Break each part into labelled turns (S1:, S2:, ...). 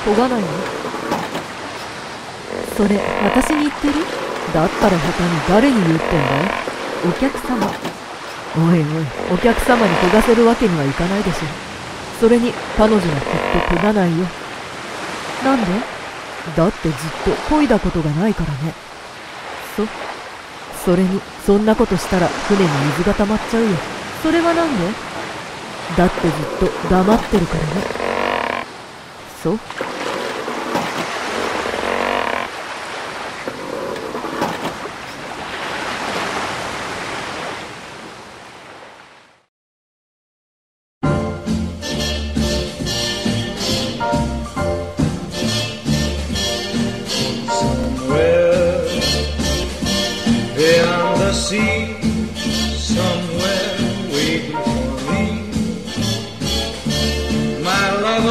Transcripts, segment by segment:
S1: 漕がないの？それ私に言ってる？だったら他に誰に言ってんだよ。お客様。おいおい、お客様に漕がせるわけにはいかないでしょ。それに彼女はきっと漕がないよ。なんで？だってずっと漕いだことがないからね。それにそんなことしたら船に水が溜まっちゃうよ。それはなんで？だってずっと黙ってるからね。そう。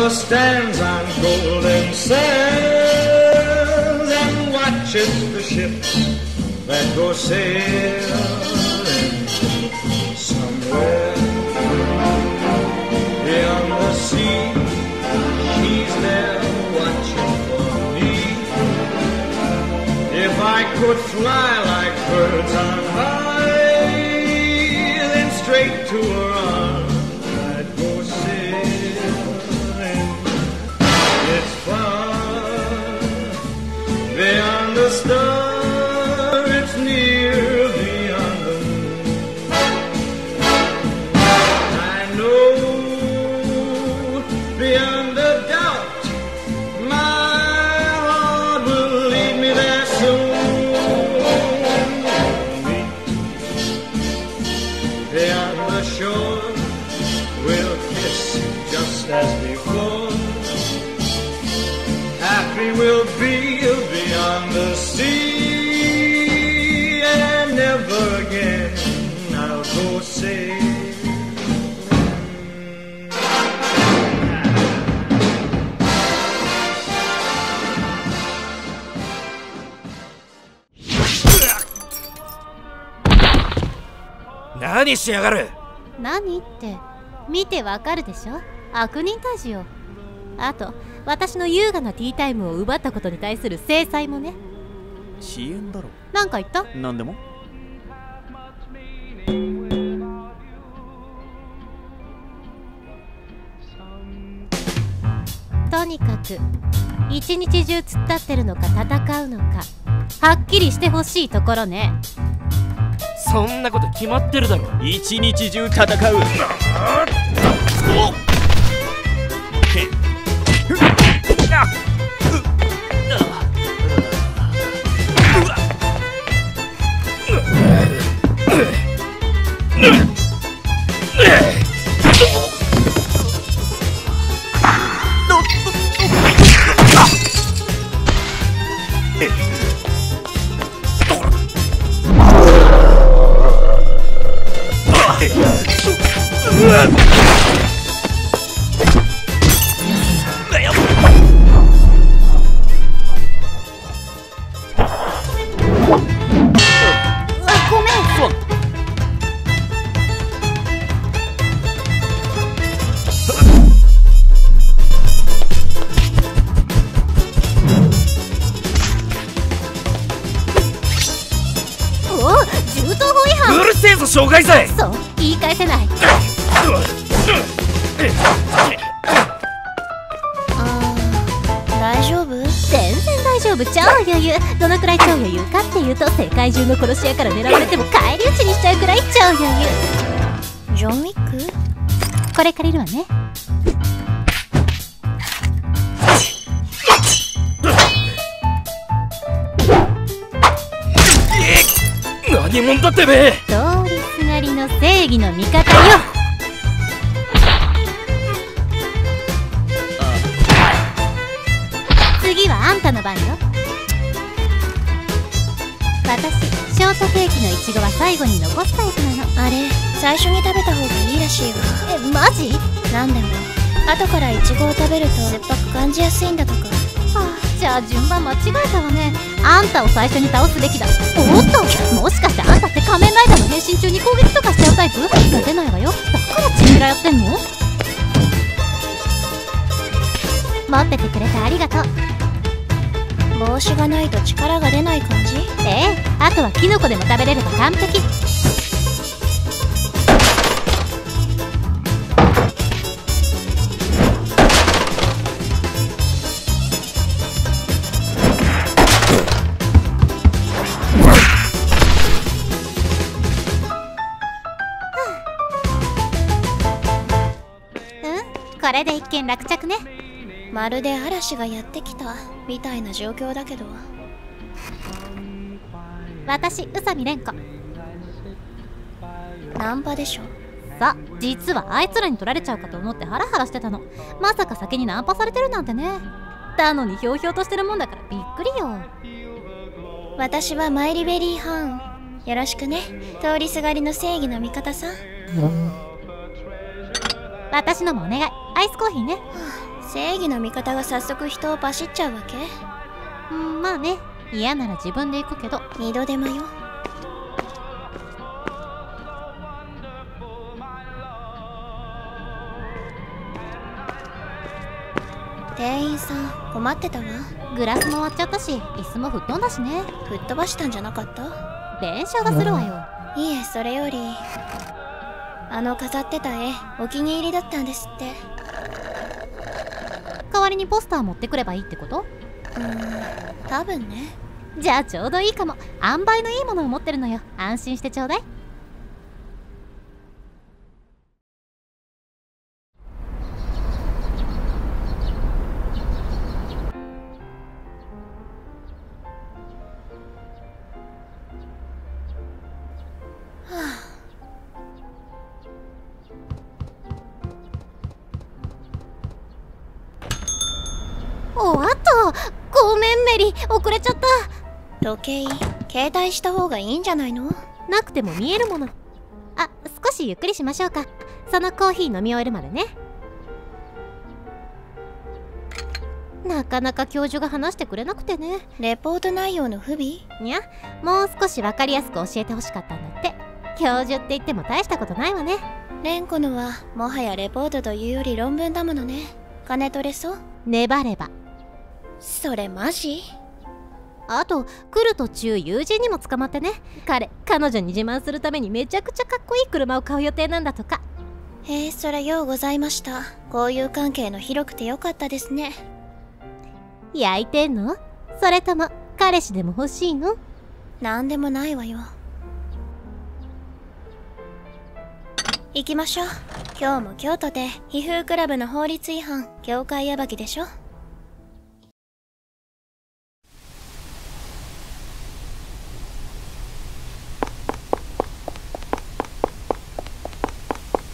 S2: Stands on golden sands and watches the ships that go sailing somewhere beyond the sea. She's there watching for me. If I could fly like birds on high, then straight to her arms I'd go sailing. It's far beyond the star, it's near beyond the moon. I know beyond a doubt my heart will lead me there soon. Beyond the shore we'll kiss just as before. Happy we'll be beyond the sea, and never again I'll go sailing.
S3: 何しやがる。
S4: 何って見てわかるでしょ。悪人退治よ。あと私の優雅なティータイムを奪ったことに対する制裁もね。
S3: 遅延だろ。
S4: なんか言った？
S3: なんでも。
S4: とにかく一日中突っ立ってるのか戦うのかはっきりしてほしいところね。
S3: そんなこと決まってるだろ。一日中戦う。障害罪。
S4: そう言い返せない。
S5: 大丈夫？
S4: 全然大丈夫。超余裕。どのくらい超余裕かっていうと、世界中の殺し屋から狙われても返り討ちにしちゃうくらい超余裕。
S5: ジョン・ウィック？
S4: これ借りるわね。
S3: 何者だってめえ。
S4: 通りすがりの正義の味方よ。次はあんたの番よ。私ショートケーキのイチゴは最後に残すタイプなの。
S5: あれ最初に食べた方がいいらしいわ。
S4: マジ？
S5: なんでも後からイチゴを食べると酸っぱく感じやすいんだとか。
S4: じゃあ順番間違えたわね。あんたを最初に倒すべきだ。おっと、もしかしてあんたって仮面ライダーの変身中に攻撃とかしちゃうタイプ？モテないわよ。だからチンピラやってんの？持っててくれてありがとう。
S5: 帽子がないと力が出ない感じ？
S4: ええ、あとはキノコでも食べれれば完璧。これで一件落着ね。
S5: まるで嵐がやってきたみたいな状況だけど。
S4: 私宇佐美蓮子。
S5: ナンパでしょ。
S4: さ、実はあいつらに取られちゃうかと思ってハラハラしてたの。まさか先にナンパされてるなんてね。だのにひょうひょうとしてるもんだからびっくりよ。
S5: 私はマイリベリーハーン。よろしくね、通りすがりの正義の味方さん。
S4: 私のもお願い。アイスコーヒーね。
S5: 正義の味方が早速人をバシっちゃうわけ？
S4: まあね。嫌なら自分で行くけど。
S5: 二度手間よ。店員さん困ってたわ。
S4: グラスも割っちゃったし、椅子も吹っ飛んだしね。
S5: 吹っ飛ばしたんじゃなかった？
S4: 弁償がするわよ。
S5: いえ、それより飾ってた絵お気に入りだったんですって。
S4: 代わりにポスター持ってくればいいってこと？
S5: 多分ね。
S4: じゃあちょうどいいかも。塩梅のいいものを持ってるのよ。安心してちょうだい。終わった。ごめんメリー、遅れちゃった。
S5: 時計携帯した方がいいんじゃないの？
S4: なくても見えるもの。あ、少しゆっくりしましょうか。そのコーヒー飲み終えるまでね。なかなか教授が話してくれなくてね。
S5: レポート内容の不備？
S4: いや、もう少し分かりやすく教えてほしかったんだって。教授って言っても大したことないわね。
S5: 蓮子のはもはやレポートというより論文だものね。金取れそう？
S4: 粘れば。
S5: それマジ？
S4: あと来る途中友人にも捕まってね。彼女に自慢するためにめちゃくちゃかっこいい車を買う予定なんだとか。
S5: へえ、それようございました。交友関係の広くてよかったですね。
S4: 焼いてんの？それとも彼氏でも欲しいの？
S5: なんでもないわよ。行きましょう。今日も京都で皮膚クラブの法律違反業界破きでしょ。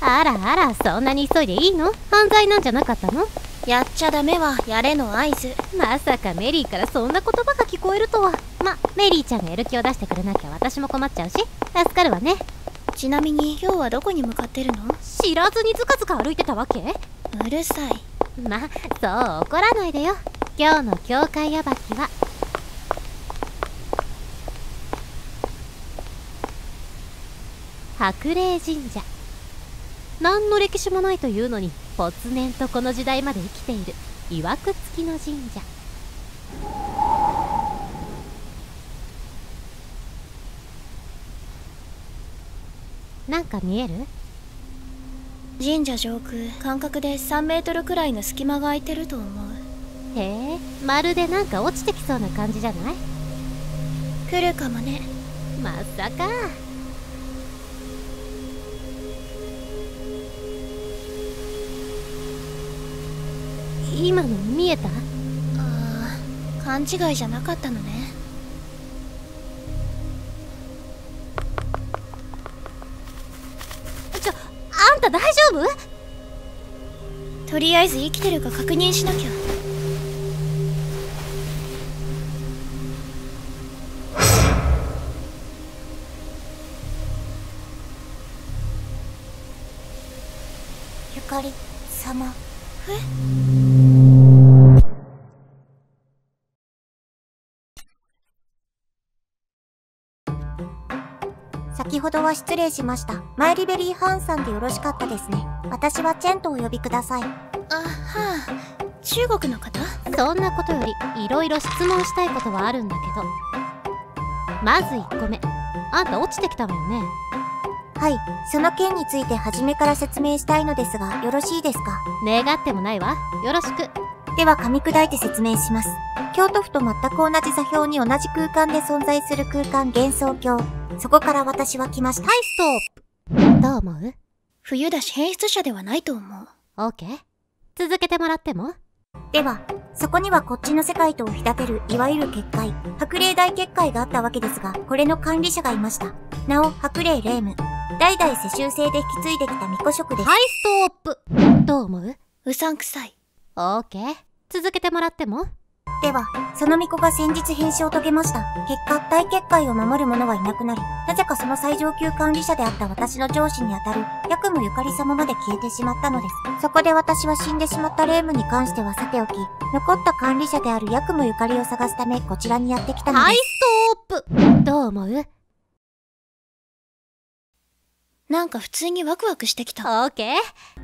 S4: あらあら、そんなに急いでいいの？犯罪なんじゃなかったの？
S5: やっちゃダメはやれの合図。
S4: まさかメリーからそんな言葉が聞こえるとは。メリーちゃんがやる気を出してくれなきゃ私も困っちゃうし助かるわね。
S5: ちなみに今日はどこに向かってるの？
S4: 知らずにずかずか歩いてたわけ？
S5: うるさい。
S4: そう怒らないでよ。今日の教会暴きは白麗神社。何の歴史もないというのにぽつねんとこの時代まで生きているいわくつきの神社。なんか見える？
S5: 神社上空間隔で3メートルくらいの隙間が空いてると思う。
S4: へえ、まるでなんか落ちてきそうな感じじゃない？
S5: 来るかもね。
S4: まさか。今の見えた？
S5: ああ、勘違いじゃなかったのね。
S4: あんた大丈夫？
S5: とりあえず生きてるか確認しなきゃ。
S4: ゆかり様。
S6: 先ほどは失礼しました。マイリベリーハーンさんでよろしかったですね。私はチェンとお呼びください。
S5: はあ、中国の方？
S4: そんなことよりいろいろ質問したいことはあるんだけど、まず1個目、あんた落ちてきたわよね。
S6: はい、その件について初めから説明したいのですが、よろしいですか？
S4: 願ってもないわ。よろしく。
S6: では噛み砕いて説明します。京都府と全く同じ座標に同じ空間で存在する空間幻想郷。そこから私は来ました。
S4: はい、ストップ。どう思う？
S5: 冬だし変質者ではないと思う。
S4: オーケー。続けてもらっても？
S6: では、そこにはこっちの世界とを隔てるいわゆる結界、白霊大結界があったわけですが、これの管理者がいました。なお、白霊霊夢。代々世襲制で引き継いできた巫女職です。
S4: はい、ストップ。どう思う？
S5: うさんくさい。
S4: オーケー。続けてもらっても？
S6: では、その巫女が先日変死を遂げました。結果、大結界を守る者はいなくなり、なぜかその最上級管理者であった私の上司にあたる、ヤクムゆかり様まで消えてしまったのです。そこで私は死んでしまった霊夢に関してはさておき、残った管理者であるヤクムゆかりを探すため、こちらにやってきたのです。
S4: はい、ストップ。どう思う？
S5: なんか普通にワクワクしてきた。
S4: オーケー。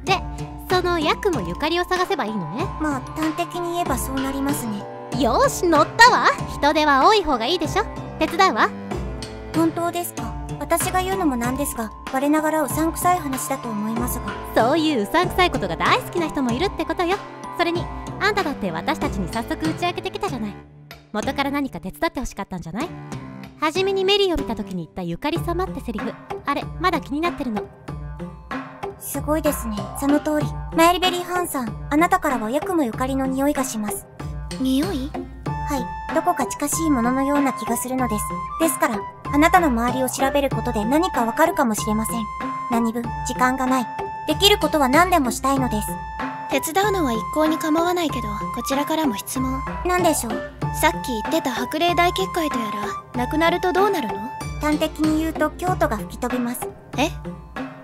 S4: で、そのヤクムゆかりを探せばいいのね。
S6: まあ、端的に言えばそうなりますね。
S4: よーし、乗ったわ。人手は多い方がいいでしょ。手伝うわ。
S6: 本当ですか？私が言うのもなんですが、我ながらうさんくさい話だと思いますが。
S4: そういううさんくさいことが大好きな人もいるってことよ。それに、あんただって私たちに早速打ち明けてきたじゃない。元から何か手伝ってほしかったんじゃない？初めにメリーを見た時に言ったゆかり様ってセリフ、あれまだ気になってるの。
S6: すごいですね。その通り。マイルベリーハンさん、あなたからはヤクムゆかりの匂いがします。
S5: 匂い？
S6: はい、どこか近しいもののような気がするのです。ですから、あなたの周りを調べることで何かわかるかもしれません。何分、時間がない。できることは何でもしたいのです。
S5: 手伝うのは一向に構わないけど、こちらからも質問。
S6: 何でしょう？
S5: さっき言ってた白霊大結界とやら、なくなるとどうなるの？
S6: 端的に言うと京都が吹き飛びます。
S5: え？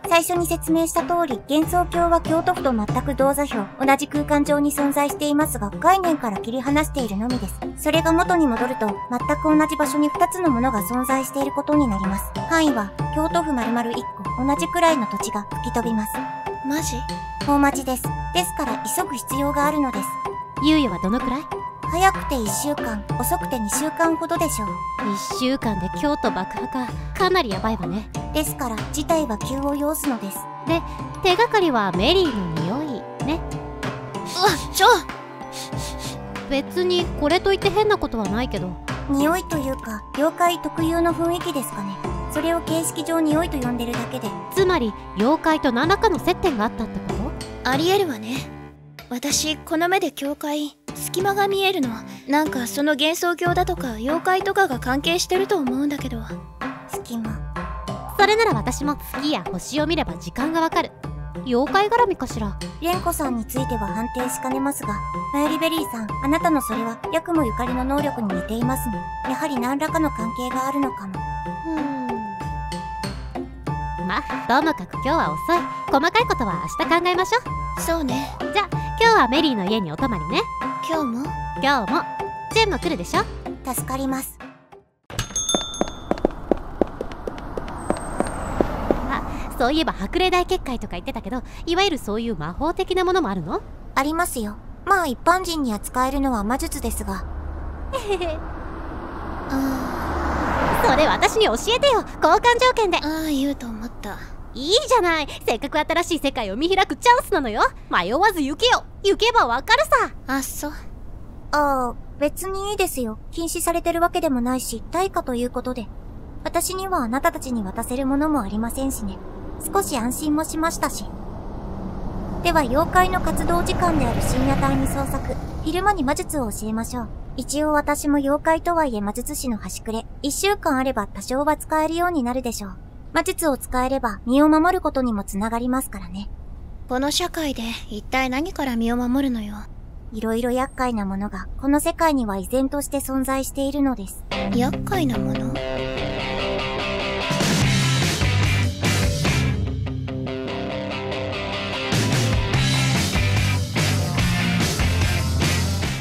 S6: 最初に説明した通り、幻想郷は京都府と全く同座標、同じ空間上に存在していますが、概念から切り離しているのみです。それが元に戻ると、全く同じ場所に2つのものが存在していることになります。範囲は、京都府丸々1個、同じくらいの土地が吹き飛びます。
S5: マジ？
S6: 大待ちです。ですから、急ぐ必要があるのです。
S4: 猶予はどのくらい？
S6: 早くて1週間、遅くて2週間ほどでしょう。
S4: 1週間で京都爆破か。かなりやばいわね。
S6: ですから、事態は急を要すのです。
S4: で、手がかりはメリーの匂いね。別にこれといって変なことはないけど。
S6: 匂いというか、妖怪特有の雰囲気ですかね。それを形式上匂いと呼んでるだけで。
S4: つまり、妖怪と何らかの接点があったってこと？
S5: ありえるわね。私、この目で境界、隙間が見えるの。なんかその幻想郷だとか妖怪とかが関係してると思うんだけど。
S6: 隙間。
S4: それなら私も月や星を見れば時間がわかる。妖怪絡みかしら。
S6: 蓮子さんについては判定しかねますが、マユリベリーさん、あなたのそれはヤクモゆかりの能力に似ていますね。やはり何らかの関係があるのかも。
S4: まあ、ともかく今日は遅い。細かいことは明日考えましょう。
S5: そうね。
S4: じゃあ今日はメリーの家にお泊まりね。
S5: 今日も？
S4: 今日も。ジェンも来るでしょ？
S6: 助かります。
S4: あ、そういえば白霊大結界とか言ってたけど、いわゆるそういう魔法的なものもあるの？
S6: ありますよ。まあ一般人に扱えるのは魔術ですが。
S4: それ私に教えてよ。交換条件で。
S5: ああ、言うと思った。
S4: いいじゃない。せっかく新しい世界を見開くチャンスなのよ。迷わず行けよ。行けばわかるさ。
S5: あ、そう。
S6: ああ、別にいいですよ。禁止されてるわけでもないし、対価ということで。私にはあなたたちに渡せるものもありませんしね。少し安心もしましたし。では妖怪の活動時間である深夜帯に捜索、昼間に魔術を教えましょう。一応私も妖怪とはいえ魔術師の端くれ、1週間あれば多少は使えるようになるでしょう。魔術を使えれば身を守ることにもつながりますからね。
S5: この社会で一体何から身を守るのよ。
S6: いろいろ厄介なものがこの世界には依然として存在しているのです。
S5: 厄介なもの？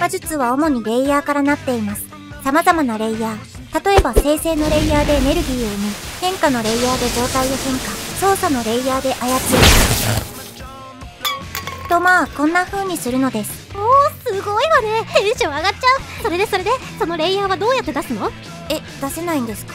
S6: 魔術は主にレイヤーからなっています。様々なレイヤー。例えば生成のレイヤーでエネルギーを生み、変化のレイヤーで状態を変化、操作のレイヤーで操る。とまあ、こんな風にするのです。
S4: おー、ごいわね。テンション上がっちゃう。それでそのレイヤーはどうやって出すの？
S6: 出せないんですか？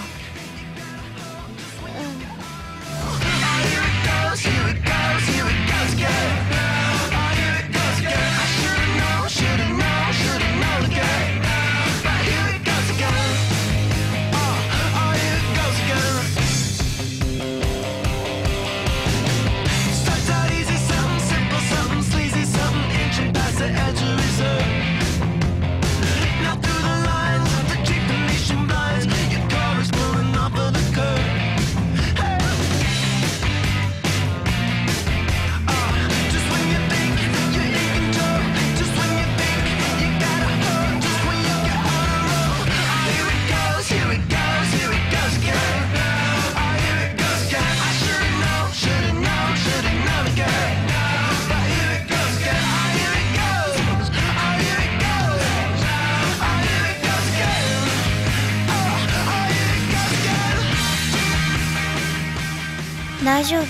S5: 大丈夫？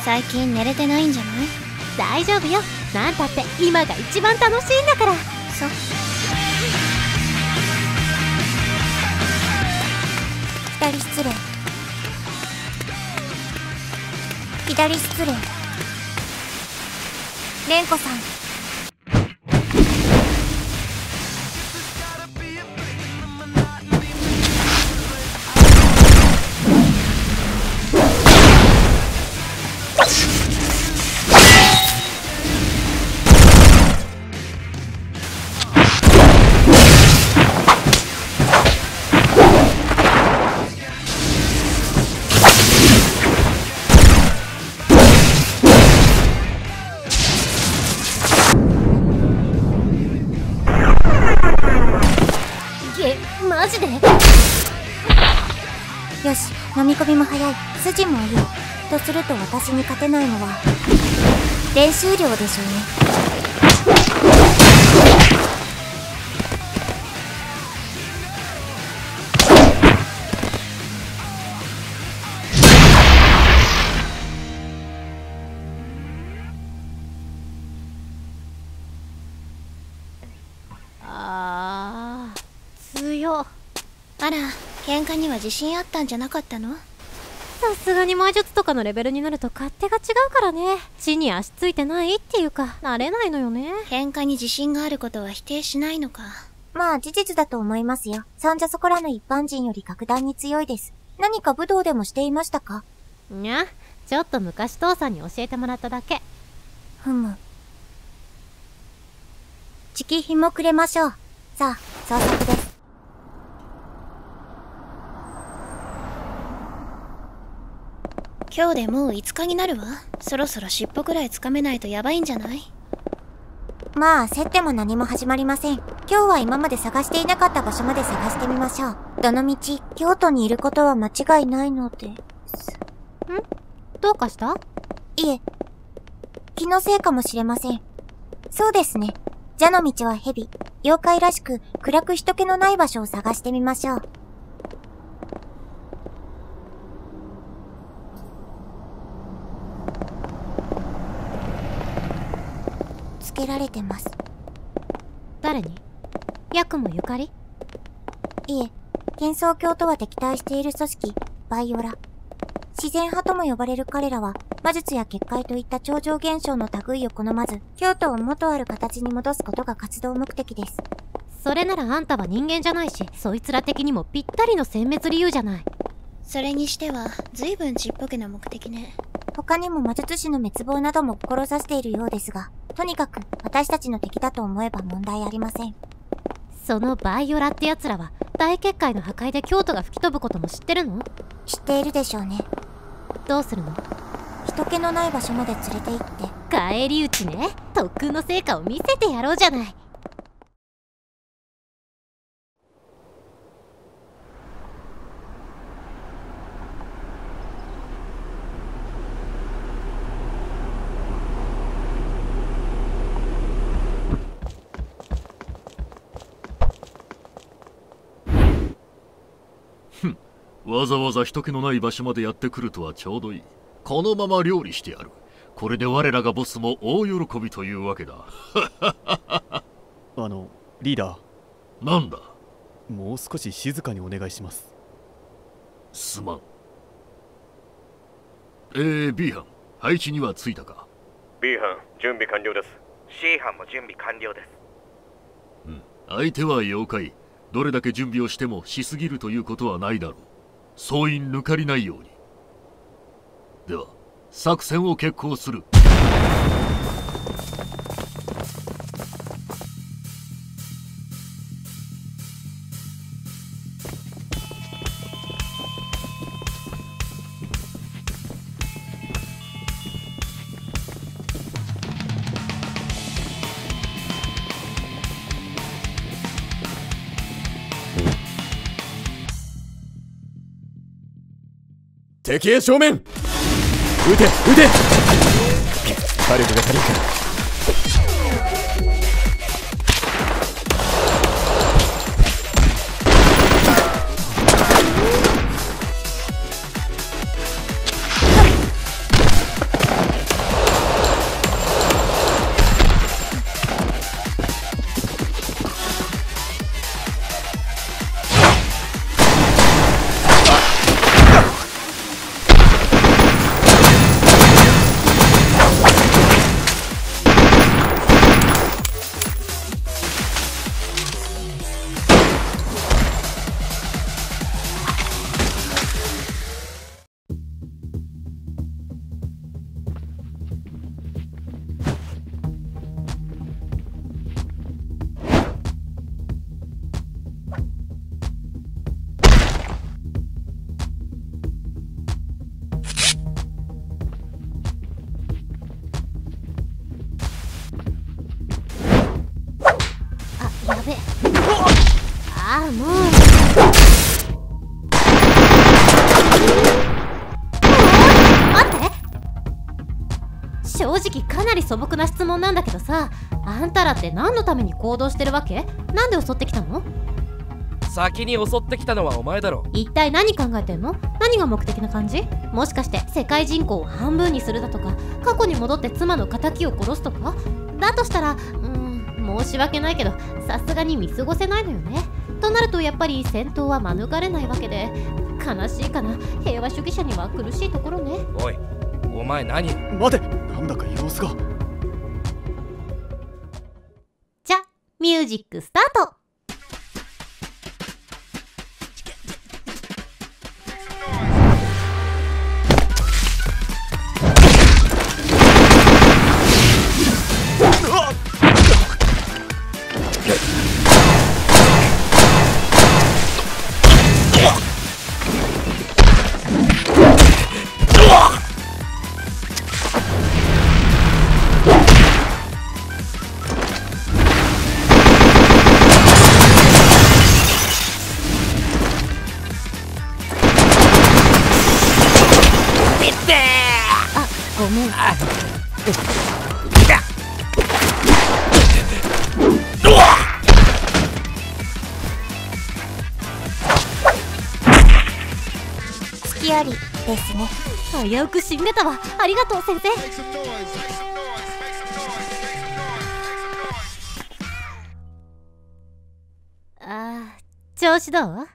S5: 最近寝れてないんじゃない？
S4: 大丈夫よ。なんたって今が一番楽しいんだから。
S5: そう。
S6: 左失礼。左失礼。蓮子さん。
S4: マジで？
S6: よし、飲み込みも早い、筋もいい。とすると私に勝てないのは練習量でしょうね。
S4: 強。
S5: あら、喧嘩には自信あったんじゃなかったの？
S4: さすがに魔術とかのレベルになると勝手が違うからね。地に足ついてないっていうか、慣れないのよね。
S5: 喧嘩に自信があることは否定しないのか。
S6: まあ事実だと思いますよ。そんじゃそこらの一般人より格段に強いです。何か武道でもしていましたか？
S4: にゃ、ちょっと昔父さんに教えてもらっただけ。
S6: ふむ。直品もくれましょう。さあ、捜索です。
S5: 今日でもう5日になるわ。そろそろ尻尾くらいつかめないとやばいんじゃない？
S6: まあ、競っても何も始まりません。今日は今まで探していなかった場所まで探してみましょう。どのみち、京都にいることは間違いないので。
S4: どうかした？
S6: いえ、気のせいかもしれません。そうですね。蛇の道は蛇、妖怪らしく暗く人気のない場所を探してみましょう。つけられてます。
S4: 誰に？ヤクモゆかり？
S6: いえ、幻想郷とは敵対している組織、バイオラ。自然派とも呼ばれる彼らは、魔術や結界といった超常現象の類を好まず、京都を元ある形に戻すことが活動目的です。
S4: それならあんたは人間じゃないし、そいつら的にもぴったりの殲滅理由じゃない。
S5: それにしては、随分ちっぽけな目的ね。
S6: 他にも魔術師の滅亡なども志しているようですが、とにかく私たちの敵だと思えば問題ありません。
S4: そのバイオラって奴らは、大結界の破壊で京都が吹き飛ぶことも知ってるの？
S6: 知っているでしょうね。
S4: どうするの？
S6: 人気のない場所まで連れて行って。
S4: 返り討ちね。特訓の成果を見せてやろうじゃない。
S7: わざわざ人気のない場所までやってくるとはちょうどいい。このまま料理してやる。これで我らがボスも大喜びというわけだ。
S8: リーダ
S7: ー。なんだ。
S8: もう少し静かにお願いします。
S7: すまん。B 班、配置にはついたか？
S9: B 班、準備完了です。
S10: C 班も準備完了です。
S7: 相手は妖怪。どれだけ準備をしてもしすぎるということはないだろう。総員抜かりないように。では作戦を決行する。
S8: 敵へ正面。撃て撃て。火力が足りんか。
S4: もう待って。正直かなり素朴な質問なんだけどさ、あんたらって何のために行動してるわけ？なんで襲ってきたの？
S3: 先に襲ってきたのはお前だろ。
S4: 一体何考えてんの？何が目的な感じ？もしかして世界人口を半分にするだとか、過去に戻って妻の敵を殺すとか？だとしたら申し訳ないけどさすがに見過ごせないのよね。となるとやっぱり戦闘は免れないわけで、悲しいかな。平和主義者には苦しいところね。
S3: おい、お前何？
S8: 待て、なんだか様子が。
S4: じゃ、ミュージックスタート。ごめん。
S6: 隙ありですね。
S4: 危うく死んでたわ。ありがとう先生。調子どう？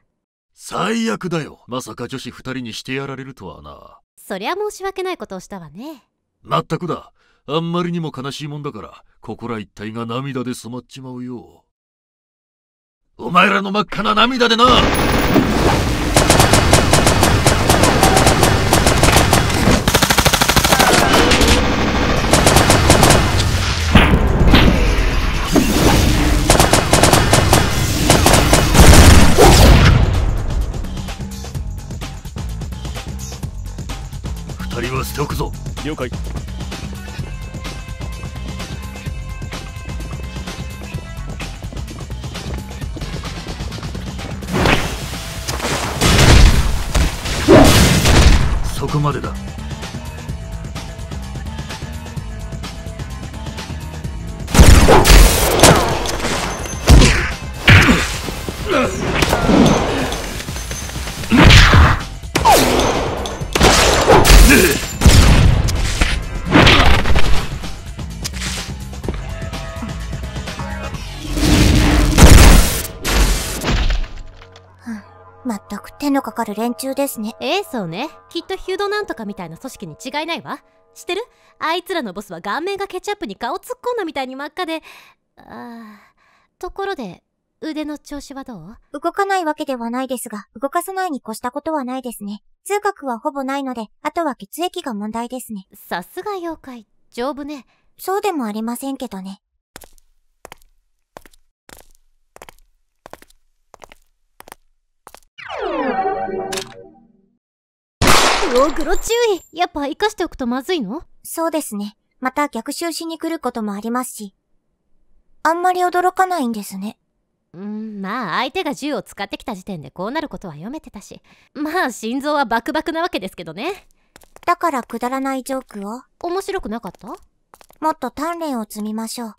S7: 最悪だよ。まさか女子2人にしてやられるとはな。
S4: そりゃ申し訳ないことをしたわね。
S7: まったくだ。あんまりにも悲しいもんだからここら一帯が涙で染まっちまうよ。お前らの真っ赤な涙でな。2人は捨ておくぞ。
S8: 了解。
S7: そこまでだ。
S6: 手のかかる連中ですね。
S4: そうね。きっとヒュードなんとかみたいな組織に違いないわ。知ってる？あいつらのボスは顔面がケチャップに顔突っ込んだみたいに真っ赤で。ところで、腕の調子はどう？
S6: 動かないわけではないですが、動かさないに越したことはないですね。痛覚はほぼないので、あとは血液が問題ですね。
S4: さすが妖怪。丈夫ね。
S6: そうでもありませんけどね。
S4: グロ注意。やっぱ生かしておくとまずいの？
S6: そうですね。また逆襲しに来ることもありますし。あんまり驚かないんですね。
S4: まあ相手が銃を使ってきた時点でこうなることは読めてたし。まあ心臓はバクバクなわけですけどね。
S6: だからくだらないジョークを？
S4: 面白くなかった？
S6: もっと鍛錬を積みましょう。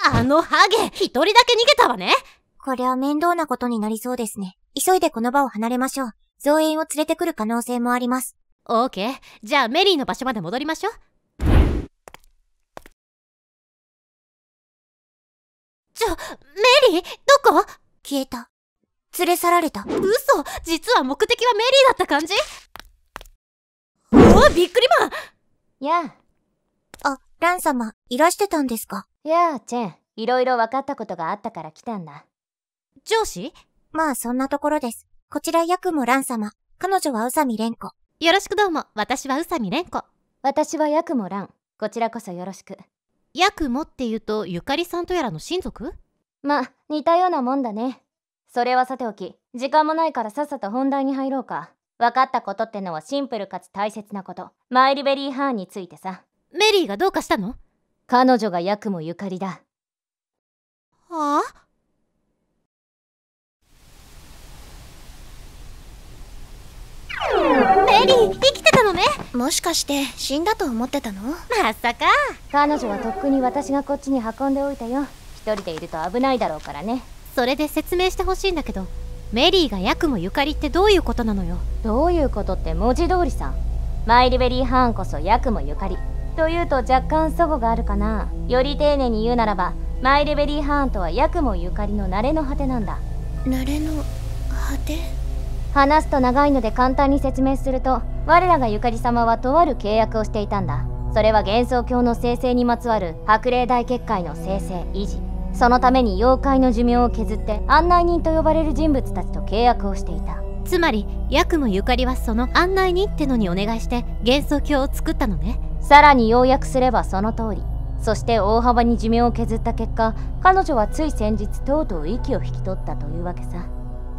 S4: あのハゲ、一人だけ逃げたわね。
S6: これは面倒なことになりそうですね。急いでこの場を離れましょう。増援を連れてくる可能性もあります。
S4: オーケー。じゃあメリーの場所まで戻りましょう。メリー？どこ？
S6: 消えた。連れ去られた。
S4: 嘘！実は目的はメリーだった感じ？びっくりマン！
S11: や
S6: あ、ラン様、いらしてたんですか？
S11: やあ、チェン。いろいろ分かったことがあったから来たんだ。
S4: 上司？
S6: まあそんなところです。こちらヤクモラン様。彼女は宇佐美蓮子。
S4: よろしくどうも。私は宇佐美蓮子。
S11: 私はヤクモラン。こちらこそよろしく。
S4: ヤクモって言うとゆかりさんとやらの親族？
S11: ま、似たようなもんだね。それはさておき、時間もないからさっさと本題に入ろうか。分かったことってのはシンプルかつ大切なこと。マイリベリー・ハーンについてさ。
S4: メリーがどうかしたの？
S11: 彼女がヤクモゆかりだ。
S4: はあ？メリー、生きてたのね。
S5: もしかして死んだと思ってたの？
S4: まさか。
S11: 彼女はとっくに私がこっちに運んでおいたよ。一人でいると危ないだろうからね。
S4: それで説明してほしいんだけど、メリーがヤクモゆかりってどういうことなのよ？
S11: どういうことって文字通りさ。マイリベリー・ハーンこそヤクモゆかりというと若干齟齬があるかな。より丁寧に言うならば、マイリベリー・ハーンとはヤクモゆかりの慣れの果てなんだ。
S5: 慣れの果て？
S11: 話すと長いので簡単に説明すると、我らがゆかり様はとある契約をしていたんだ。それは幻想郷の生成にまつわる白霊大結界の生成維持。そのために妖怪の寿命を削って案内人と呼ばれる人物たちと契約をしていた。
S4: つまりヤクモゆかりはその案内人ってのにお願いして幻想郷を作ったのね。
S11: さらに要約すればその通り。そして大幅に寿命を削った結果、彼女はつい先日とうとう息を引き取ったというわけさ。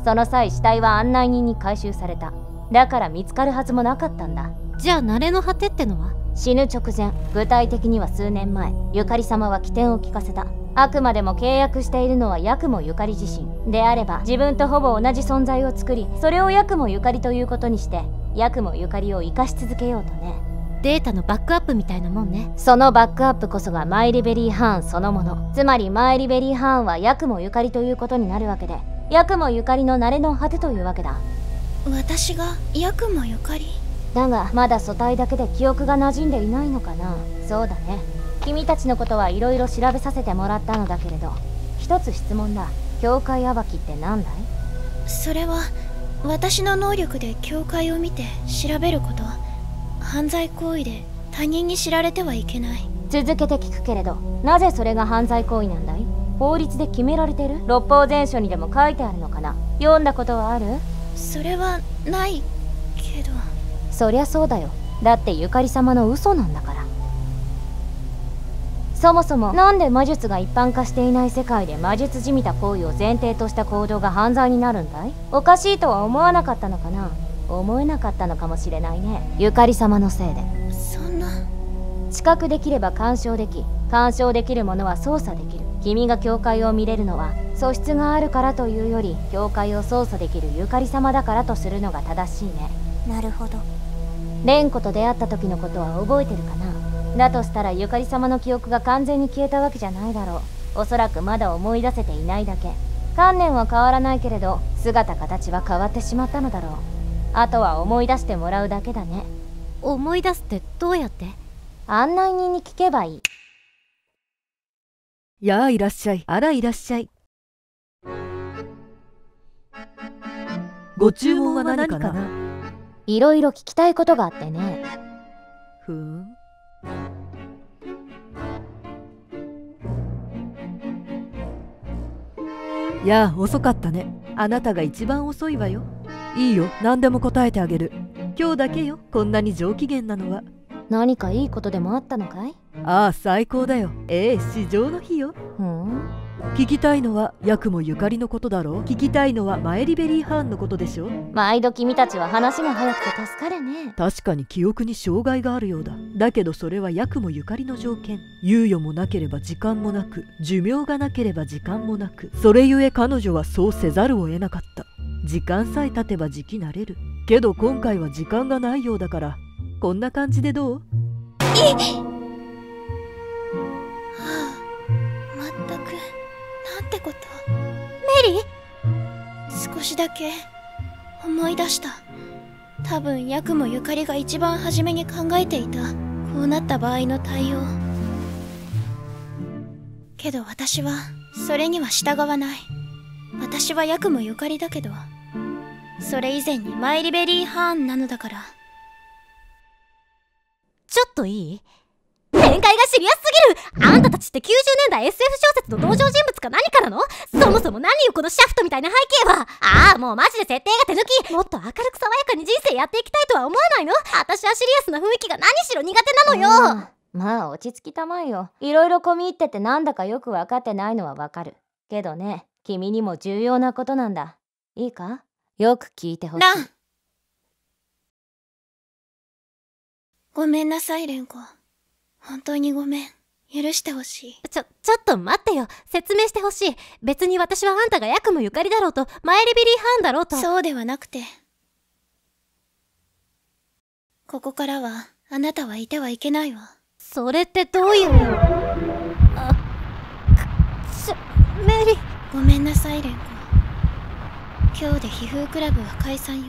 S11: その際死体は案内人に回収された。だから見つかるはずもなかったんだ。
S4: じゃあ慣れの果てってのは？
S11: 死ぬ直前、具体的には数年前、ゆかり様は起点を聞かせた。あくまでも契約しているのはヤクモゆかり自身であれば、自分とほぼ同じ存在を作り、それをヤクモゆかりということにしてヤクモゆかりを生かし続けようとね。
S4: データのバックアップみたいなもんね。
S11: そのバックアップこそがマイリベリー・ハーンそのもの。つまりマイリベリー・ハーンはヤクモゆかりということになるわけで、ヤクモゆかりの慣れの果てというわけだ。
S5: 私がヤクモゆかり？
S11: だがまだ素体だけで記憶が馴染んでいないのかな。そうだね。君たちのことはいろいろ調べさせてもらったのだけれど、一つ質問だ。境界暴きって何だい？
S5: それは私の能力で境界を見て調べること。犯罪行為で他人に知られてはいけない。
S11: 続けて聞くけれど、なぜそれが犯罪行為なんだい？法律で決められてる？六法全書にでも書いてあるのかな？読んだことはある？
S5: それはないけど。
S11: そりゃそうだよ。だってゆかり様の嘘なんだから。そもそもなんで魔術が一般化していない世界で魔術じみた行為を前提とした行動が犯罪になるんだい？おかしいとは思わなかったのかな？思えなかったのかもしれないね。ゆかり様のせいで。
S5: そんな。
S11: 知覚できれば干渉でき、干渉できるものは操作できる。君が境界を見れるのは素質があるからというより、境界を操作できるゆかり様だからとするのが正しいね。
S6: なるほど。
S11: 蓮子と出会った時のことは覚えてるかな？だとしたらゆかり様の記憶が完全に消えたわけじゃないだろう。おそらくまだ思い出せていないだけ。観念は変わらないけれど、姿形は変わってしまったのだろう。あとは思い出してもらうだけだね。
S4: 思い出すってどうやって？
S11: 案内人に聞けばいい。
S1: やあいらっしゃい。あらいらっしゃい。ご注文は何かな？
S11: いろいろ聞きたいことがあってね。
S1: ふーん。やあ、遅かったね。あなたが一番遅いわよ。いいよ、何でも答えてあげる。今日だけよ、こんなに上機嫌なのは。
S11: 何かいいことでもあったのかい？
S1: ああ、最高だよ。至上の日よ。聞きたいのはヤクモゆかりのことだろう。聞きたいのはマエリベリー・ハーンのことでしょ。
S11: 毎度君たちは話が早くて助かるね。
S1: 確かに記憶に障害があるようだ。だけどそれはヤクモゆかりの条件。猶予もなければ時間もなく、寿命がなければ時間もなく、それゆえ彼女はそうせざるを得なかった。時間さえ経てばじきなれる。けど今回は時間がないようだから、こんな感じでどう？
S5: まったく、なんてこと。
S4: メリ
S5: ー？少しだけ思い出した。多分ヤクモゆかりが一番初めに考えていたこうなった場合の対応。けど私はそれには従わない。私はヤクモゆかりだけど、それ以前にマイリベリー・ハーンなのだから。
S4: ちょっといい？展開がシリアスすぎる。あんたたちって90年代 SF 小説の登場人物か何かなの？そもそも何よこのシャフトみたいな背景は。ああ、もうマジで設定が手抜き。もっと明るく爽やかに人生やっていきたいとは思わないの？私はシリアスな雰囲気が何しろ苦手なのよ。
S11: まあ落ち着きたまえよ。いろいろ込み入っててなんだかよく分かってないのはわかるけどね、君にも重要なことなんだ。いいか？よく聞いてほしい。
S5: ラン！ごめんなさい、レンコ。本当にごめん。許してほしい。
S4: ちょっと待ってよ。説明してほしい。別に私はあんたがヤクモゆかりだろうと、マエリベリー・ハーンだろうと。
S5: そうではなくて。ここからは、あなたはいてはいけないわ。
S4: それってどういう。メリ。
S5: ごめんなさい、レンコ。今日で皮膚クラブは解散よ。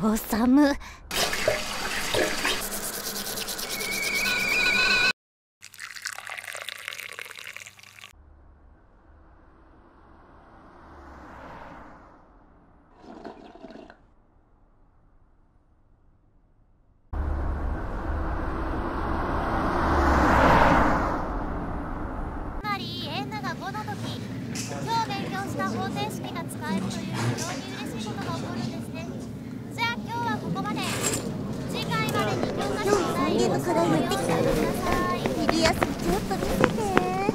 S4: おさむ。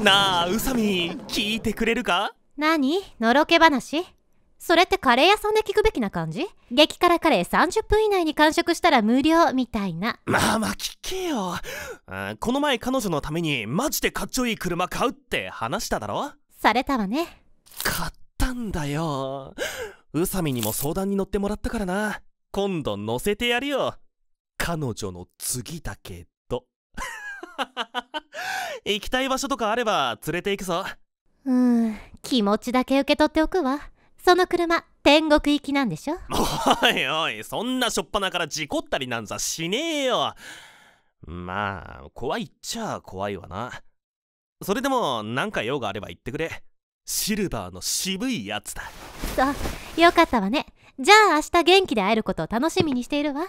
S3: なあ、宇佐美、聞いてくれるか？
S4: 何？のろけ話？それってカレー屋さんで聞くべきな感じ？激辛カレー30分以内に完食したら無料みたいな。
S3: まあ聞けよ。この前彼女のためにマジでかっちょいい車買うって話しただろ？
S4: されたわね。
S3: 買ったんだよ。宇佐美にも相談に乗ってもらったからな。今度乗せてやるよ。彼女の次だけど。行きたい場所とかあれば連れて行くぞ。
S4: 気持ちだけ受け取っておくわ。その車天国行きなんでしょ？
S3: おいおい、そんなしょっぱなから事故ったりなんざしねえよ。まあ怖いっちゃ怖いわな。それでも何か用があれば言ってくれ。シルバーの渋いやつだ。
S4: そう、よかったわね。じゃあ明日元気で会えることを楽しみにしているわ。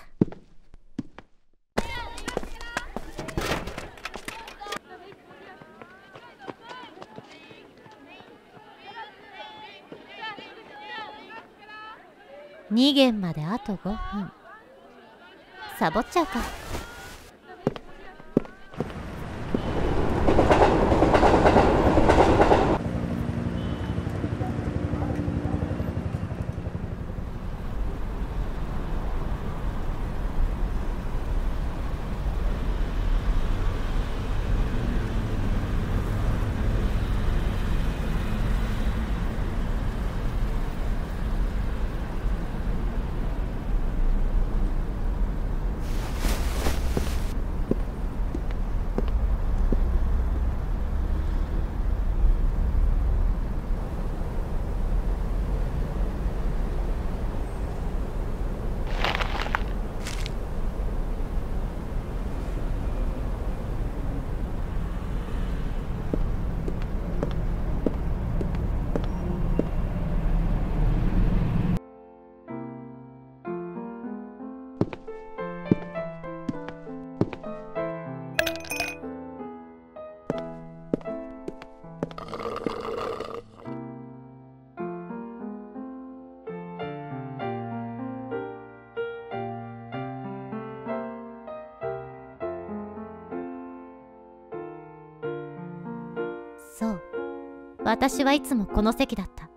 S4: 2限まであと5分。サボっちゃうか。私はいつもこの席だった。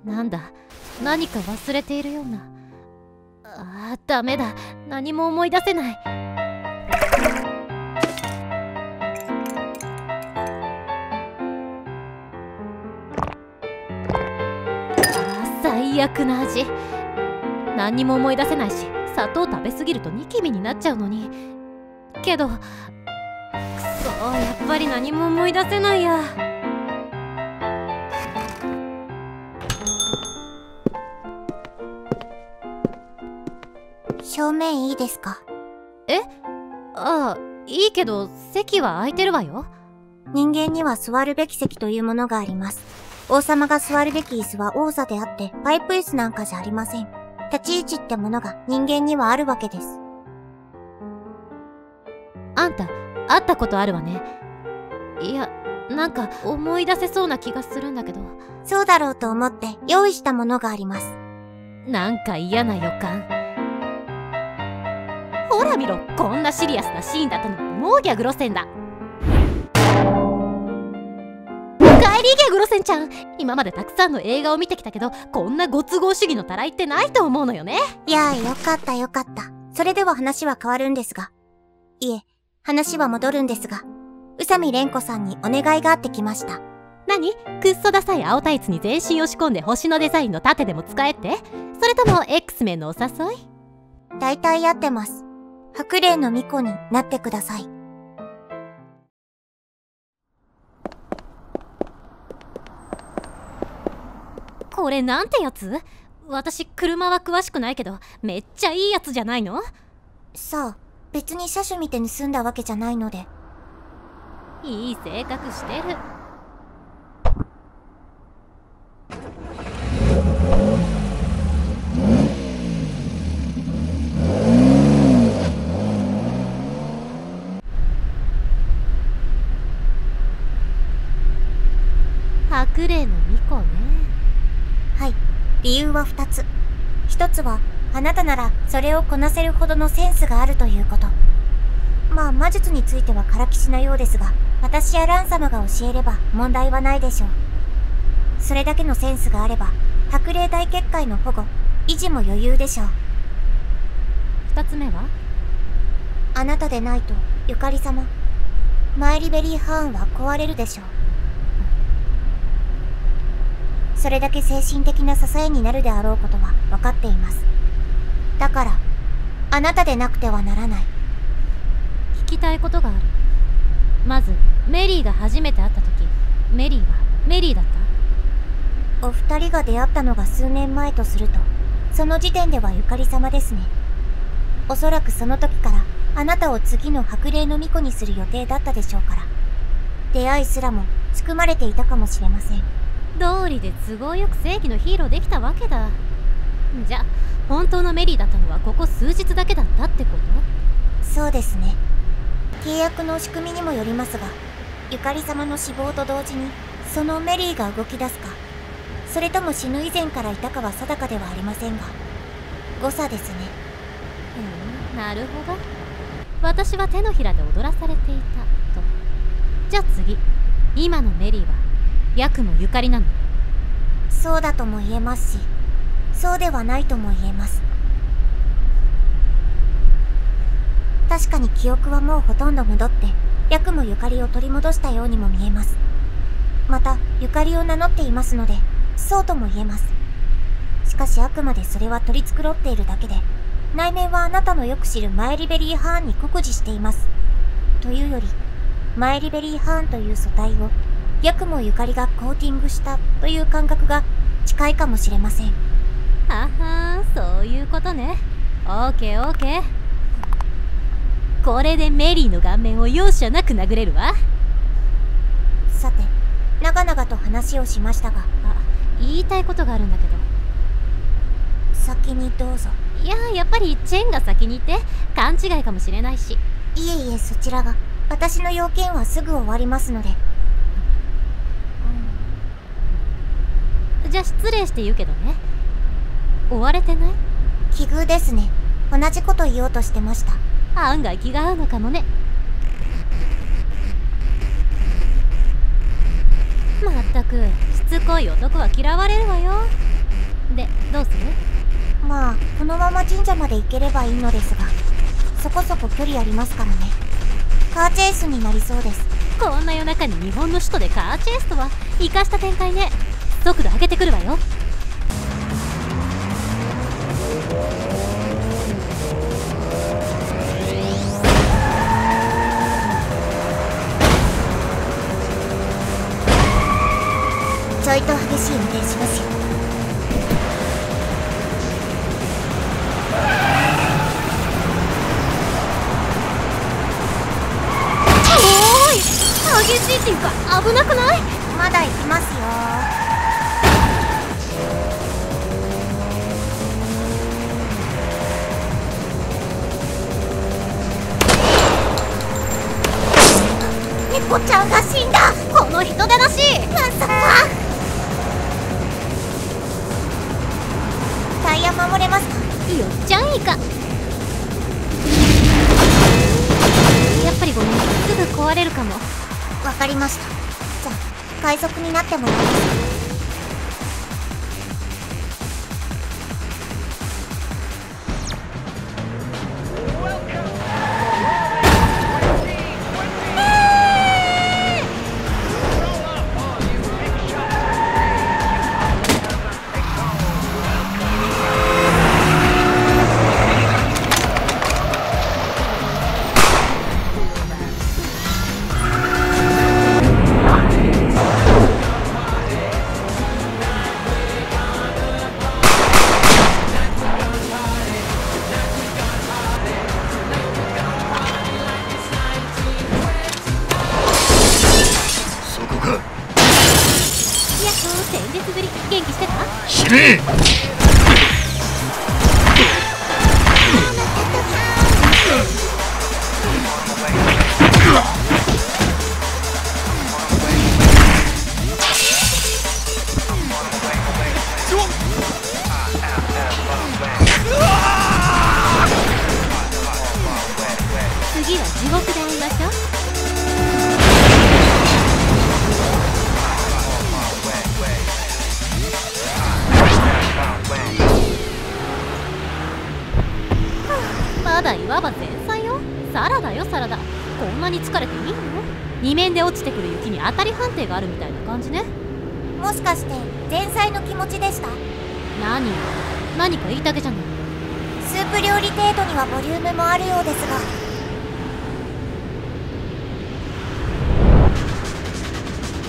S4: なんだ、何か忘れているような。ダメだ、何も思い出せない。最悪な味。何にも思い出せないし、砂糖食べ過ぎるとニキビになっちゃうのに。けど、くそ、やっぱり何も思い出せないや。
S6: 正面いいですか？
S4: え？ああ、いいけど席は空いてるわよ。
S6: 人間には座るべき席というものがあります。王様が座るべき椅子は王座であってパイプ椅子なんかじゃありません。立ち位置ってものが人間にはあるわけです。
S4: あんた、会ったことあるわね。いや、なんか思い出せそうな気がするんだけど。
S6: そうだろうと思って用意したものがあります。
S4: なんか嫌な予感。ほら見ろ、こんなシリアスなシーンだったのにもうギャグ路線だ。帰りギャグ路線ちゃん。今までたくさんの映画を見てきたけど、こんなご都合主義のたらいってないと思うのよね。
S6: いや、よかったよかった。それでは話は変わるんですが、いえ、話は戻るんですが、宇佐美蓮子さんにお願いがあってきました。
S4: 何？くっそダサい青タイツに全身を仕込んで星のデザインの盾でも使えって？それとも X メンのお誘い？
S6: 大体合ってます。白麗の巫女になってください。
S4: これなんてやつ？私車は詳しくないけど、めっちゃいいやつじゃないの？
S6: さあ、別に車種見て盗んだわけじゃないので。
S4: いい性格してる。白麗の巫女ね。
S6: はい、理由は2つ。1つは、あなたならそれをこなせるほどのセンスがあるということ。まあ魔術についてはからきしなようですが、私やラン様が教えれば問題はないでしょう。それだけのセンスがあれば、白麗大結界の保護、維持も余裕でしょう。
S4: 2つ目は？
S6: あなたでないと、ゆかり様、マイリベリーハーンは壊れるでしょう。それだけ精神的な支えになるであろうことは分かっています。だから、あなたでなくてはならない。
S4: 聞きたいことがある。まず、メリーが初めて会った時、メリーはメリーだった？
S6: お二人が出会ったのが数年前とすると、その時点ではゆかり様ですね。おそらくその時から、あなたを次の白麗の巫女にする予定だったでしょうから、出会いすらも仕組まれていたかもしれません。
S4: 道理で都合よく正義のヒーローできたわけだ。じゃ、本当のメリーだったのはここ数日だけだったってこと？
S6: そうですね。契約の仕組みにもよりますが、ゆかり様の死亡と同時にそのメリーが動き出すか、それとも死ぬ以前からいたかは定かではありませんが、誤差ですね。
S4: なるほど。私は手のひらで踊らされていたと。じゃあ次、今のメリーはヤクもゆかりなの？
S6: そうだとも言えますし、そうではないとも言えます。確かに記憶はもうほとんど戻って、ヤクもゆかりを取り戻したようにも見えます。また、ゆかりを名乗っていますので、そうとも言えます。しかしあくまでそれは取り繕っているだけで、内面はあなたのよく知るマイリベリーハーンに酷似しています。というより、マイリベリーハーンという素体を、ヤクもゆかりがコーティングしたという感覚が近いかもしれません。
S4: ははー、そういうことね。オーケーオーケー。これでメリーの顔面を容赦なく殴れるわ。
S6: さて、長々と話をしましたが、
S4: 言いたいことがあるんだけど。
S6: 先にどうぞ。
S4: いや、やっぱりチェンが先に行って、勘違いかもしれないし。
S6: いえいえ、そちらが。私の要件はすぐ終わりますので。
S4: じゃあ失礼して言うけどね、追われてない？
S6: 奇遇ですね。同じこと言おうとしてました。
S4: 案外気が合うのかもね。まったくしつこい男は嫌われるわよ。で、どうする？
S6: まあこのまま神社まで行ければいいのですが、そこそこ距離ありますからね。カーチェイスになりそうです。
S4: こんな夜中に日本の首都でカーチェイスとは生かした展開ね。速度上げてくるわよ。
S6: ちょいと激しい運転しますよ。
S4: おーい、激しいっていうか危なくない？
S6: まだ行きますよ。猫ちゃんが死んだ。
S4: この人でなし。
S6: まさか。タイヤ守れますか？
S4: よっちゃんいか。やっぱりごめん、すぐ壊れるかも。
S6: わかりました。じゃあ快速になってもらいます。
S4: 次は地獄で会いましょう。まだいわば前菜よ。サラダよサラダ。こんなに疲れていいの？2面で落ちてくる雪に当たり判定があるみたいな感じね。
S6: もしかして前菜の気持ちでした？
S4: 何か言いたげじゃない。
S6: スープ料理程度にはボリュームもあるようですが。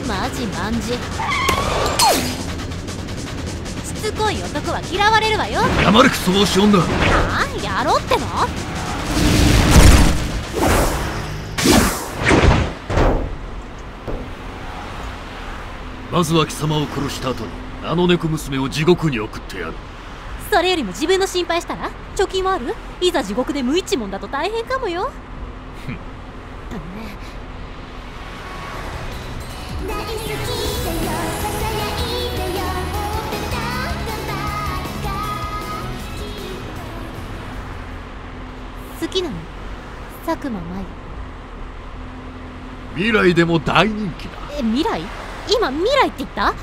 S4: マジマンジ。しつこい男は嫌われるわよ。
S7: 黙れクソ帽子女。
S4: ああ、やろうっての？
S7: まずは貴様を殺した後にあの猫娘を地獄に送ってやる。
S4: それよりも自分の心配したら？貯金はある？いざ地獄で無一文だと大変かもよ。好きなの？佐久間麻衣。
S7: 未来でも大人気だ。
S4: 未来？今未来って言った？
S7: あ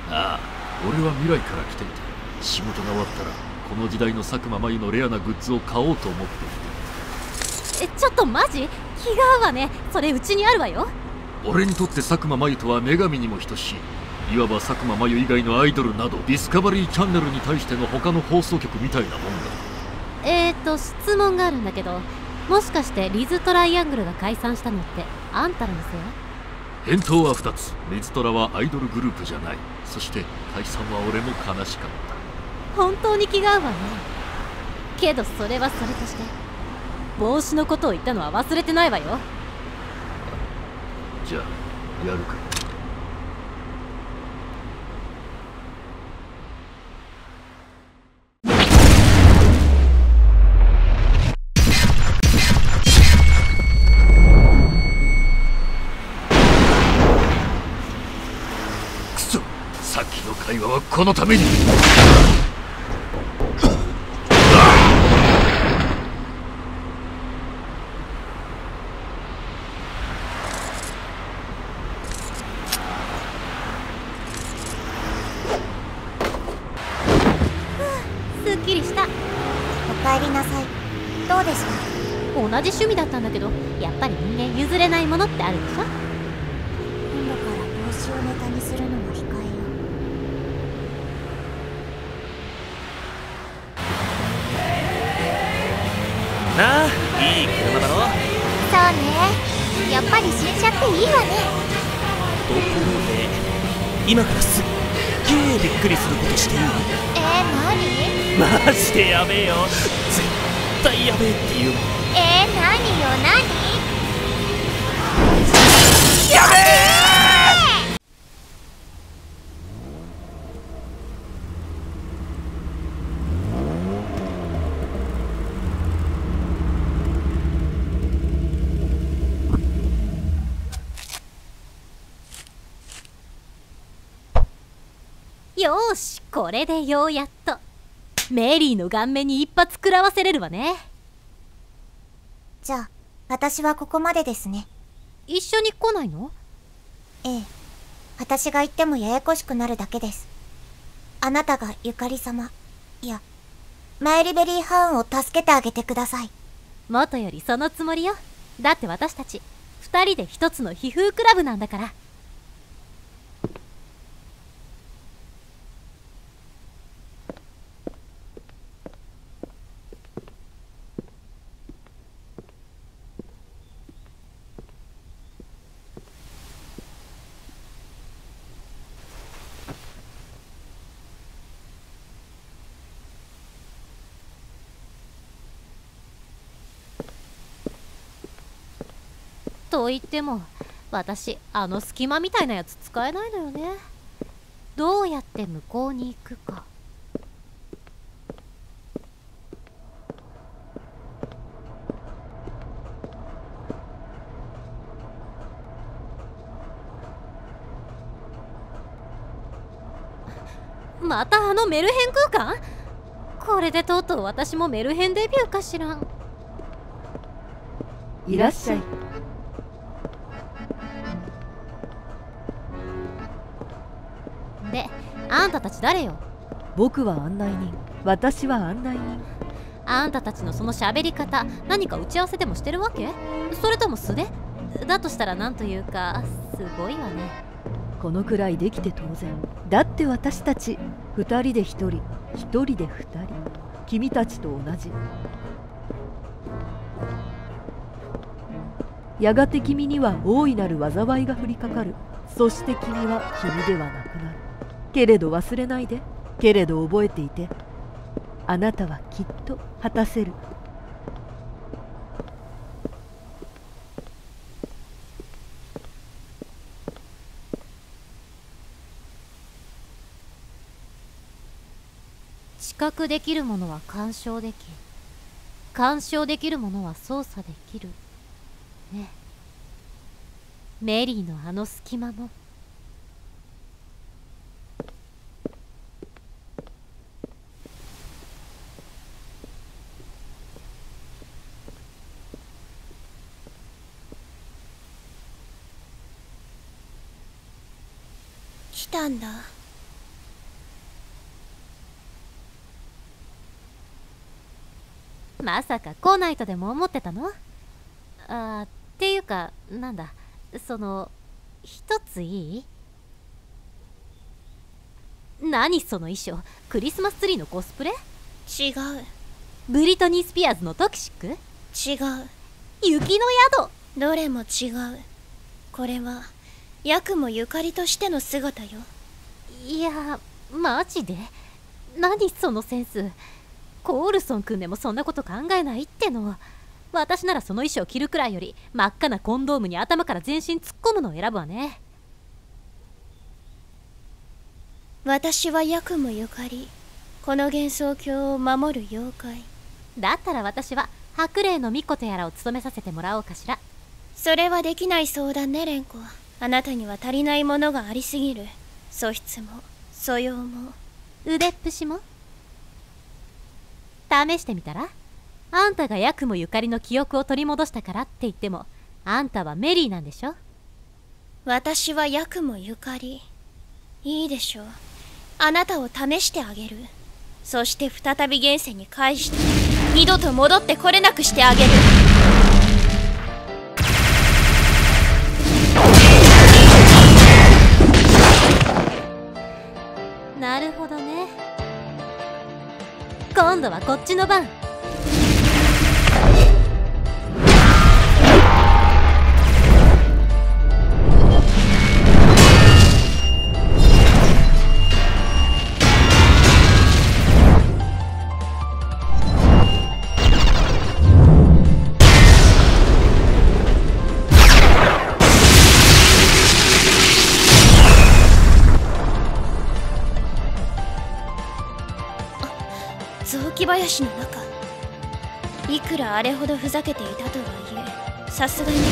S7: あ、俺は未来から来ていて、仕事が終わったらこの時代の佐久間麻衣のレアなグッズを買おうと思っていて。
S4: ちょっとマジ？気が合うわね。それうちにあるわよ。
S7: 俺にとって佐久間麻衣とは女神にも等しい。いわば佐久間麻衣以外のアイドルなどディスカバリーチャンネルに対しての他の放送局みたいなもんだ。
S4: 質問があるんだけど、もしかしてリズトライアングルが解散したのってあんたらのせい？
S7: 返答は2つ。リズトラはアイドルグループじゃない。そして解散は俺も悲しかった。
S4: 本当に気が合うわね。けどそれはそれとして、帽子のことを言ったのは忘れてないわよ。
S7: じゃあやるか。さっきの会話はこのために。
S4: すっきりした。
S6: おかえりなさい。どうでした？
S4: 同じ趣味だったんだけど、やっぱり人間譲れないものってあるでしょ。
S6: 今度から帽子をネタにするのは控えよ
S3: なあ、いい車だろ。
S6: そうね、やっぱり新車っていいわね。
S3: ところで今からすっげえびっくりすることしていい？
S6: 何？
S3: マジでやべえよ。絶対やべえって言うもん。
S6: 何よ何？
S3: やべえ！
S4: よーし、これでようやっとメリーの顔面に一発食らわせれるわね。
S6: じゃあ私はここまでですね。
S4: 一緒に来ないの？
S6: ええ、私が行ってもややこしくなるだけです。あなたがゆかり様、いやマイリベリーハーンを助けてあげてください。
S4: 元よりそのつもりよ。だって私たち2人で一つの皮膚クラブなんだから。と言っても私あの隙間みたいなやつ使えないのよね。どうやって向こうに行くか。またあのメルヘン空間？これでとうとう私もメルヘンデビューかしらん。
S1: いらっしゃい。
S4: で、あんたたち誰よ？
S1: 僕は案内人。私は案内人。
S4: あんたたちのその喋り方、何か打ち合わせでもしてるわけ？それとも素で？だとしたらなんというかすごいわね。
S1: このくらいできて当然。だって私たち2人で1人、1人で2人、君たちと同じ。やがて君には大いなる災いが降りかかる。そして君は君ではなくなる。けれど忘れないで。けれど覚えていて。あなたはきっと果たせる。
S4: 知覚できるものは干渉でき、干渉できるものは操作できるね。メリーのあの隙間も。
S5: 来たんだ。
S4: まさか来ないとでも思ってたの？っていうかなんだ、その一ついい？何その衣装？クリスマスツリーのコスプレ？
S5: 違う。
S4: ブリトニー・スピアーズのトキシック？
S5: 違う。
S4: 雪の宿？
S5: どれも違う。これはヤクモゆかりとしての姿よ。
S4: いや、マジで？何そのセンス？コールソン君でもそんなこと考えないっての。私ならその衣装着るくらいより真っ赤なコンドームに頭から全身突っ込むのを選ぶわね。
S5: 私はヤクモゆかり、この幻想郷を守る妖怪。
S4: だったら私は白霊の巫女とやらを務めさせてもらおうかしら。
S5: それはできない相談ね、蓮子。あなたには足りないものがありすぎる。素質も素養も
S4: 腕っぷしも。試してみたら？あんたがヤクモゆかりの記憶を取り戻したからって言っても、あんたはメリーなんでしょ？
S5: 私はヤクモゆかり。いいでしょう。あなたを試してあげる。そして再び現世に返して二度と戻ってこれなくしてあげる。
S4: なるほどね。今度はこっちの番。
S5: 雑木林の中、いくらあれほどふざけていたとはいえ、さすがに冷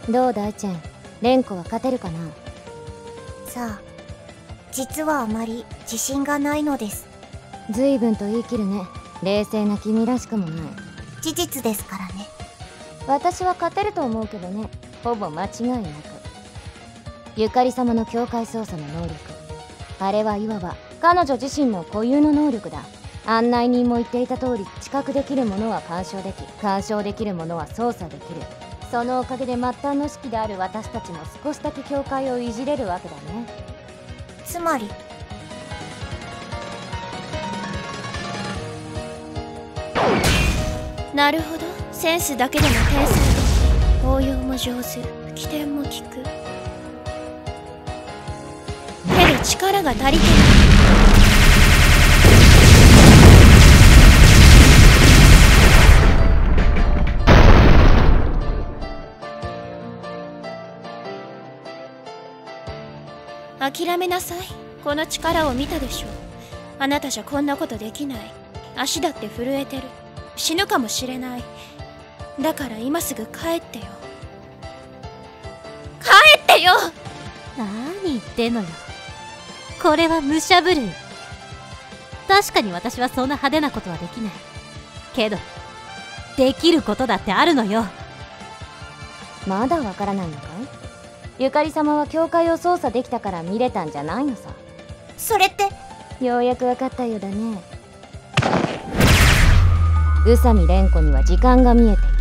S5: 静。
S11: どうだいチェン、蓮子は勝てるかな。
S6: さあ、実はあまり自信がないのです。
S11: 随分と言い切るね。冷静な君らしくもない。
S6: 事実ですからね。
S11: 私は勝てると思うけどね。ほぼ間違いなく。ゆかり様の境界操作の能力、あれはいわば彼女自身の固有の能力だ。案内人も言っていた通り、知覚できるものは干渉でき、干渉できるものは操作できる。そのおかげで末端の式である私たちも少しだけ境界をいじれるわけだね。
S6: つまり
S5: なるほど、センスだけでも天才的、応用も上手、起点も効く。けど力が足りてない。諦めなさい。この力を見たでしょ。あなたじゃこんなことできない。足だって震えてる。死ぬかもしれない。だから今すぐ帰ってよ。帰ってよ。
S4: 何言ってんのよ。これは武者震い。確かに私はそんな派手なことはできないけど、できることだってあるのよ。
S11: まだわからないのかい。ゆかり様は境界を操作できたから見れたんじゃないのさ。
S6: それって
S11: ようやくわかったようだね。宇佐美蓮子には時間が見えている。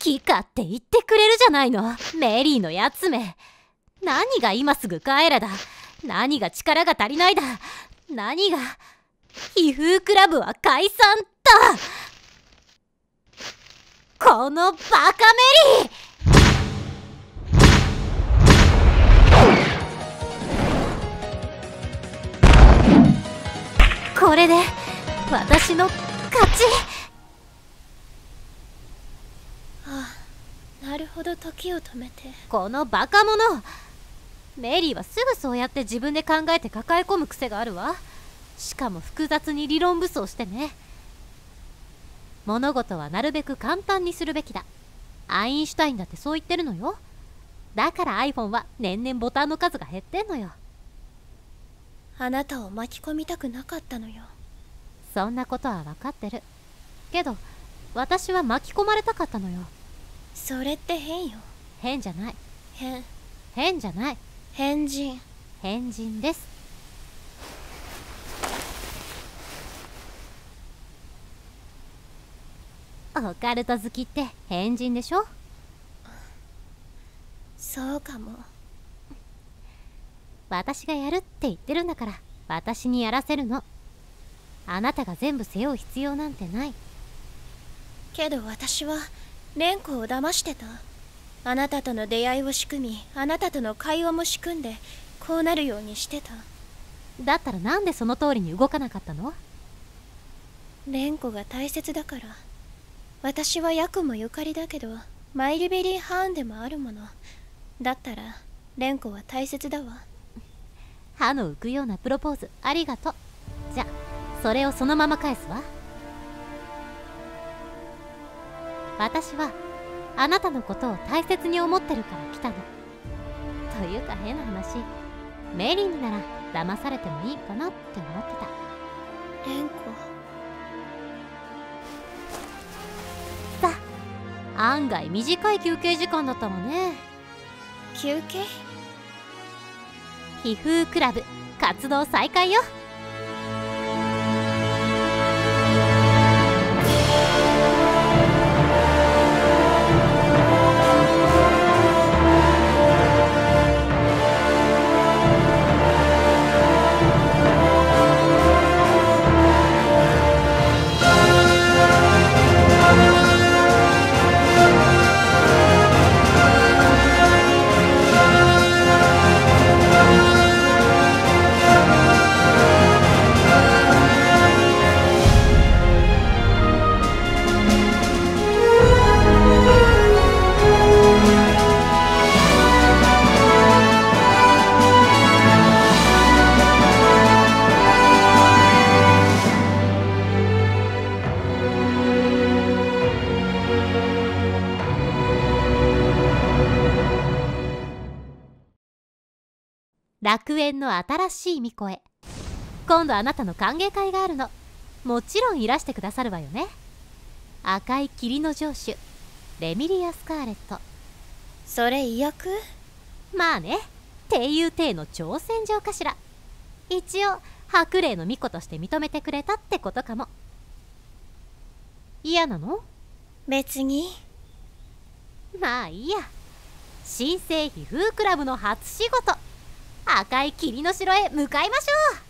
S4: 好き勝手言ってくれるじゃないの、メリーのやつめ。何が今すぐ帰れだ、何が力が足りないだ、何が皮膚クラブは解散だ。このバカメリー。これで私の勝ち。
S5: ああ、なるほど、時を止めて。
S4: このバカ者。メリーはすぐそうやって自分で考えて抱え込む癖があるわ。しかも複雑に理論武装してね。物事はなるべく簡単にするべきだ。アインシュタインだってそう言ってるのよ。だから iPhone は年々ボタンの数が減ってんのよ。
S5: あなたを巻き込みたくなかったのよ。
S4: そんなことは分かってるけど、私は巻き込まれたかったのよ。
S5: それって変よ。
S4: 変じゃない。変じゃない。
S5: 変人。
S4: 変人です。オカルト好きって変人でしょ。
S5: そうかも。
S4: 私がやるって言ってるんだから、私にやらせるの。あなたが全部背負う必要なんてない。
S5: けど私は蓮子を騙してた。あなたとの出会いを仕組み、あなたとの会話も仕組んで、こうなるようにしてた。
S4: だったらなんでその通りに動かなかったの？
S5: 蓮子が大切だから。私はヤクもゆかりだけど、マイリベリーハーンでもあるもの。だったら蓮子は大切だわ。
S4: 歯の浮くようなプロポーズありがとう。じゃそれをそのまま返すわ。私はあなたのことを大切に思ってるから来たの。というか変な話、メリーになら騙されてもいいかなって思ってた。
S5: 蓮子。
S4: さあ、案外短い休憩時間だったわね。
S5: 休憩？
S4: 皮膚クラブ活動再開よ。楽園の新しい巫女へ。今度あなたの歓迎会があるの。もちろんいらしてくださるわよね。赤い霧の城主レミリア・スカーレット。
S5: それ違約？
S4: まあね、っていう体の挑戦状かしら。一応白霊の巫女として認めてくれたってことかも。嫌なの？
S5: 別に。
S4: まあいいや。新生皮膚クラブの初仕事、赤い霧の城へ向かいましょう。